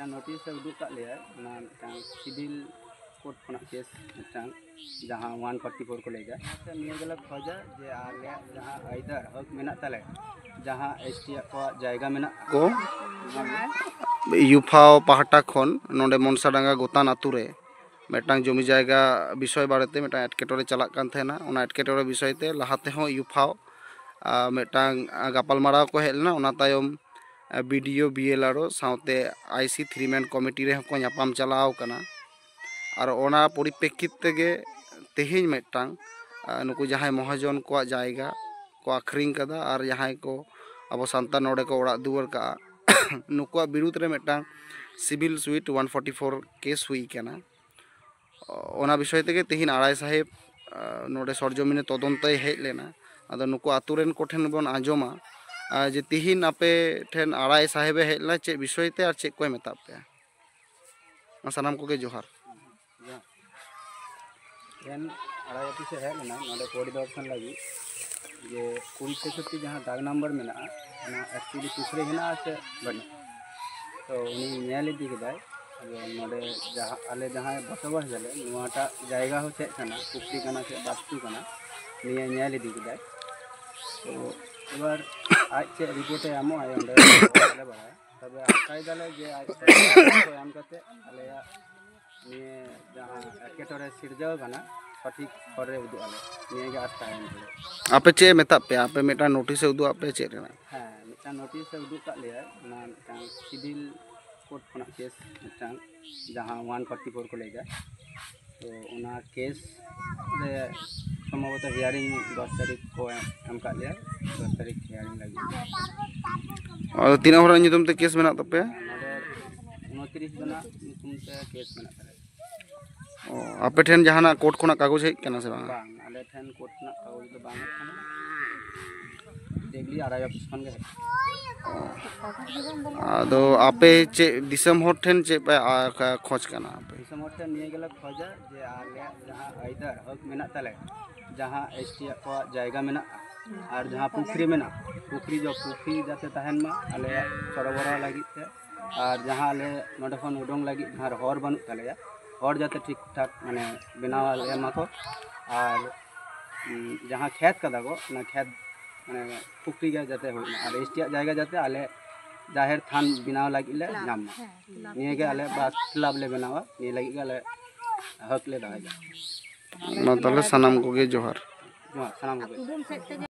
notice उदूक का लिया civil court खना केस जहाँ 144 को लेगा निये खोजा जे आले जहाँ आइदर हक मेना तले जहाँ एसटी को जायगा मेना को यूफाओ पहाटा खन नोंडे मनसाडांगा गोतान आतुरे मेटांग जमी जायगा विषय बारेते मेटांग एटकेटोरे चलाक कान थेना ओना एटकेटोरे विषयते लाहाते हो यूफाओ मेटांग गापालमाराव को हेलना ओना तायम BDO BLRO साउते IC 3 man committee रे को नापाम चलाव कना और ओना परिप्रेक्षित तेगे तेहिं मेटांग नुकु जहां महाजन को जायगा को आखरिंग कदा और जहां को अब सांता नोडे को ओड़ा दुवर का नुकुआ विरुद्ध रे मेटांग सिविल सुइट 144 केस हुई कना ओना विषय तेगे तेहिं आड़ाई साहेब नोडे सरजमिने तदंतय हेज लेना आदो नुकु आतुरेन कोठेन बन आंजोमा जे तेहिं आपे ठेन आड़ाई साहेबे हेज लेना चे विषयते और चे कोय मेता पे सानाम को के जोहार आड़ाई ऑफिस हेज लेना नोडे परिदर्शन लगी जे 2063 जहाँ दाग नंबर में एक्चुअली पुखरी हेना से बना तो उनी नेल इदी केदाय नोडे जहाँ आले जहाँ बसबास जाले नोटा जायगा हो चेक कना पुखरी कना से बास्तु कना निये नेल इदी केदाय तो एबार आज चे रिपोर्ट एमो आय ओंडे आले बड़ा तबे आकाय दाले जे आज को एम कते आलेया निये जहाँ एकेटोरे सिरजाव कना सठिक करे उदु आले निये गे आस्ता एम आपे चे मेता पे आपे मेटा नोटिस उदु आपे चे रेना हाँ मिटा नोटिस उदु का लिया ना सिविल कोर्ट खना केस जहाँ 144 को लेगा तो उना केस रे संभवतः हियरिंग 10 तारीख को एम का लिया 10 तारीख हियरिंग लगी और तीन हर नितम ते केस मेना तपे 29 जना नितम ते केस मेना तले आपे ठेन जहाना कोर्ट खना कागज हेज कना से बांग आले ठेन कोर्ट ना कागज तो बांग खाना देगली आड़ाई ऑफिस खन गे आदो आपे चे दिसम हर ठेन चे पे खोज कना आपे दिसम हर ठेन निये गेला खोजा जे आले जहाँ आइदर हक मेना तले जहाँ एसटी को जायगा मेना और जहाँ पुखरी मेना पुखरी जो पुखरी जाते तहन मा आले सरोबरा लगी ते और जहाँ आले नोडे खन उडोंग लगी जहाँ हर बनू तलेया हर जाते ठीक ठाक माने बनावा एमा को और जहाँ खेत कदा को ना खेत माने पुखरी गे जाते हो और एसटी जायगा जाते आले जाहिर थान बनाव लगी ले नाम निये गे आले बास क्लब ले बनावा निये लगी गे आले हक ले दागा ना तले सनाम को गे जोहार सनाम को